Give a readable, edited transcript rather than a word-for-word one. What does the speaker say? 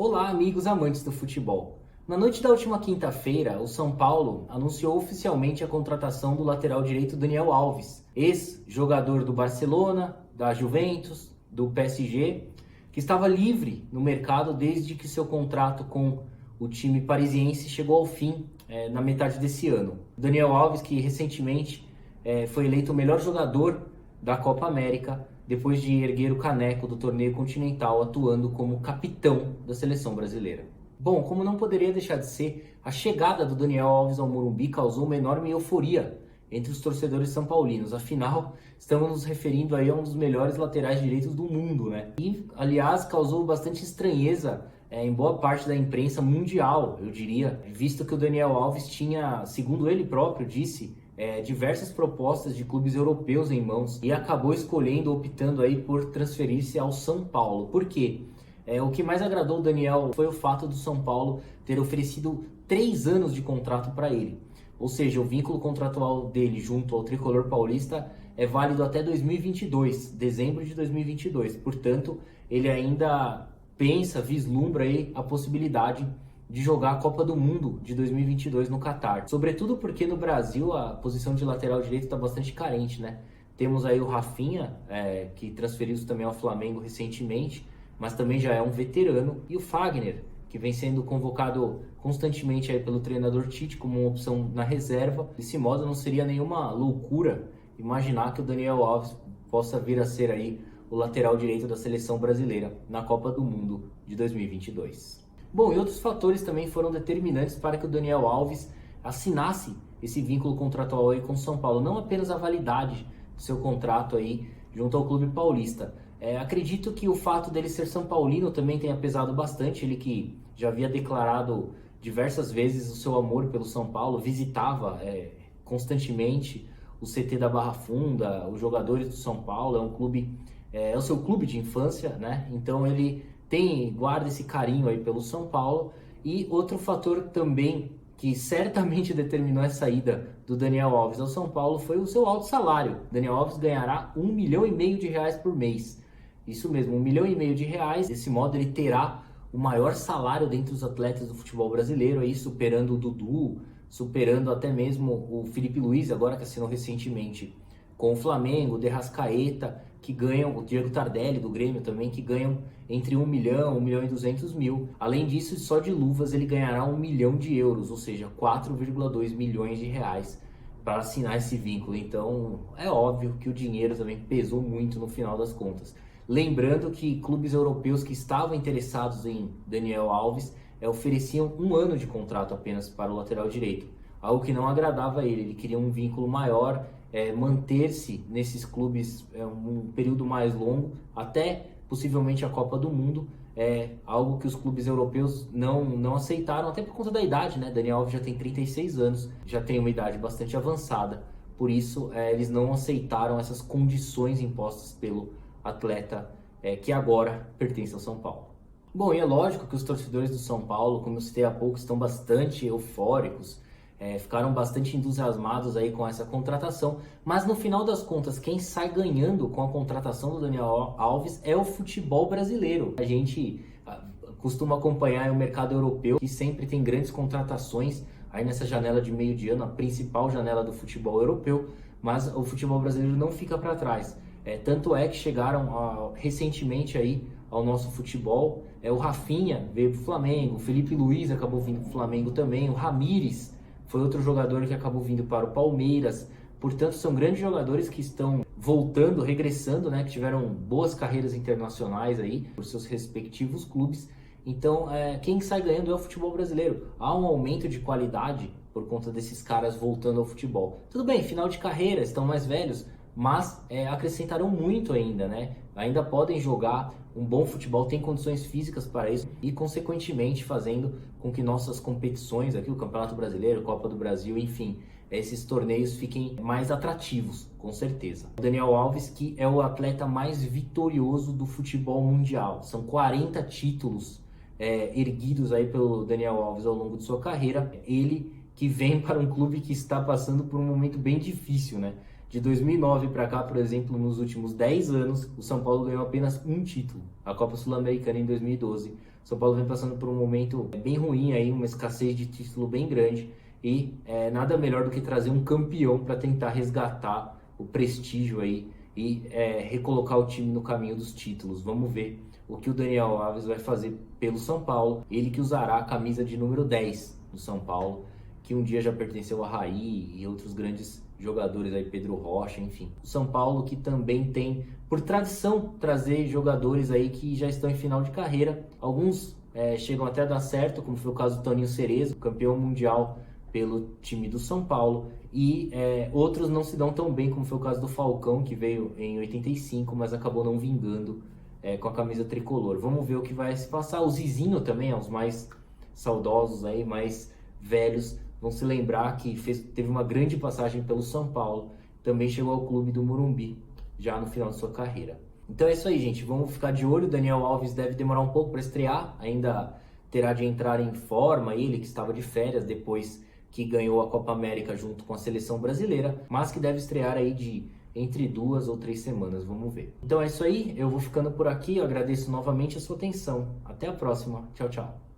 Olá, amigos amantes do futebol. Na noite da última quinta-feira, o São Paulo anunciou oficialmente a contratação do lateral direito Daniel Alves, ex-jogador do Barcelona, da Juventus, do PSG, que estava livre no mercado desde que seu contrato com o time parisiense chegou ao fim na metade desse ano. Daniel Alves, que recentemente foi eleito o melhor jogador da Copa América, depois de erguer o caneco do torneio continental, atuando como capitão da seleção brasileira. Bom, como não poderia deixar de ser, a chegada do Daniel Alves ao Morumbi causou uma enorme euforia entre os torcedores são paulinos. Afinal, estamos nos referindo aí a um dos melhores laterais direitos do mundo, né? E, aliás, causou bastante estranheza em boa parte da imprensa mundial, eu diria, visto que o Daniel Alves tinha, segundo ele próprio disse, diversas propostas de clubes europeus em mãos e acabou optando aí por transferir-se ao São Paulo. Por quê? O que mais agradou o Daniel foi o fato do São Paulo ter oferecido 3 anos de contrato para ele. Ou seja, o vínculo contratual dele junto ao tricolor paulista é válido até 2022, dezembro de 2022. Portanto, ele ainda vislumbra aí a possibilidade de jogar a Copa do Mundo de 2022 no Catar. Sobretudo porque no Brasil a posição de lateral direito está bastante carente, né? Temos aí o Rafinha, que transferiu também ao Flamengo recentemente, mas também já é um veterano, e o Fagner, que vem sendo convocado constantemente aí pelo treinador Tite como uma opção na reserva. Desse modo, não seria nenhuma loucura imaginar que o Daniel Alves possa vir a ser aí o lateral direito da seleção brasileira na Copa do Mundo de 2022. Bom, e outros fatores também foram determinantes para que o Daniel Alves assinasse esse vínculo contratual aí com o São Paulo. Não apenas a validade do seu contrato aí junto ao clube paulista. Acredito que o fato dele ser São Paulino também tenha pesado bastante. Ele que já havia declarado diversas vezes o seu amor pelo São Paulo, visitava constantemente o CT da Barra Funda, os jogadores do São Paulo, é o seu clube de infância, né? Então ele guarda esse carinho aí pelo São Paulo. E outro fator também que certamente determinou essa ida do Daniel Alves ao São Paulo foi o seu alto salário. Daniel Alves ganhará R$1,5 milhão por mês. Isso mesmo, R$1,5 milhão. Desse modo ele terá o maior salário dentre os atletas do futebol brasileiro, aí superando o Dudu, superando até mesmo o Felipe Luiz, agora que assinou recentemente com o Flamengo, o De Arrascaeta, que ganham, o Diego Tardelli do Grêmio também, que ganham entre 1 milhão, 1,2 milhão. Além disso, só de luvas ele ganhará 1 milhão de euros, ou seja, 4,2 milhões de reais para assinar esse vínculo. Então, é óbvio que o dinheiro também pesou muito no final das contas. Lembrando que clubes europeus que estavam interessados em Daniel Alves ofereciam 1 ano de contrato apenas para o lateral direito, algo que não agradava a ele. Ele queria um vínculo maior, manter-se nesses clubes um período mais longo, até possivelmente a Copa do Mundo, algo que os clubes europeus não aceitaram, até por conta da idade, né? Daniel Alves já tem 36 anos, já tem uma idade bastante avançada, por isso eles não aceitaram essas condições impostas pelo atleta que agora pertence ao São Paulo. Bom, e é lógico que os torcedores do São Paulo, como eu citei há pouco, estão bastante eufóricos, ficaram bastante entusiasmados aí com essa contratação, mas no final das contas, quem sai ganhando com a contratação do Daniel Alves é o futebol brasileiro. A gente costuma acompanhar o mercado europeu, que sempre tem grandes contratações aí nessa janela de meio de ano, a principal janela do futebol europeu, mas o futebol brasileiro não fica para trás. Tanto é que chegaram recentemente aí ao nosso futebol, o Rafinha veio para o Flamengo, o Felipe Luiz acabou vindo para o Flamengo também, o Ramires foi outro jogador que acabou vindo para o Palmeiras. Portanto, são grandes jogadores que estão voltando, regressando, né, que tiveram boas carreiras internacionais aí por seus respectivos clubes. Então, quem sai ganhando é o futebol brasileiro. Há um aumento de qualidade por conta desses caras voltando ao futebol. Tudo bem, final de carreira, estão mais velhos, mas acrescentarão muito ainda, né? Ainda podem jogar um bom futebol, tem condições físicas para isso e, consequentemente, fazendo com que nossas competições aqui, o Campeonato Brasileiro, Copa do Brasil, enfim, esses torneios fiquem mais atrativos, com certeza. O Daniel Alves, que é o atleta mais vitorioso do futebol mundial. São 40 títulos erguidos aí pelo Daniel Alves ao longo de sua carreira. Ele que vem para um clube que está passando por um momento bem difícil, né? De 2009 para cá, por exemplo, nos últimos 10 anos, o São Paulo ganhou apenas um título, a Copa Sul-Americana em 2012. São Paulo vem passando por um momento bem ruim aí, uma escassez de título bem grande e nada melhor do que trazer um campeão para tentar resgatar o prestígio aí e recolocar o time no caminho dos títulos. Vamos ver o que o Daniel Alves vai fazer pelo São Paulo, ele que usará a camisa de número 10 do São Paulo, que um dia já pertenceu a Raí e outros grandes jogadores aí, Pedro Rocha, enfim. O São Paulo que também tem, por tradição, trazer jogadores aí que já estão em final de carreira. Alguns chegam até a dar certo, como foi o caso do Toninho Cerezo, campeão mundial pelo time do São Paulo, e outros não se dão tão bem, como foi o caso do Falcão, que veio em 85, mas acabou não vingando com a camisa tricolor. Vamos ver o que vai se passar. O Zizinho também, os mais saudosos aí, mais velhos, vão se lembrar que teve uma grande passagem pelo São Paulo, também chegou ao clube do Morumbi, já no final de sua carreira. Então é isso aí, gente, vamos ficar de olho. O Daniel Alves deve demorar um pouco para estrear, ainda terá de entrar em forma, ele que estava de férias depois que ganhou a Copa América junto com a seleção brasileira, mas que deve estrear aí entre 2 ou 3 semanas, vamos ver. Então é isso aí, eu vou ficando por aqui, eu agradeço novamente a sua atenção. Até a próxima, tchau, tchau.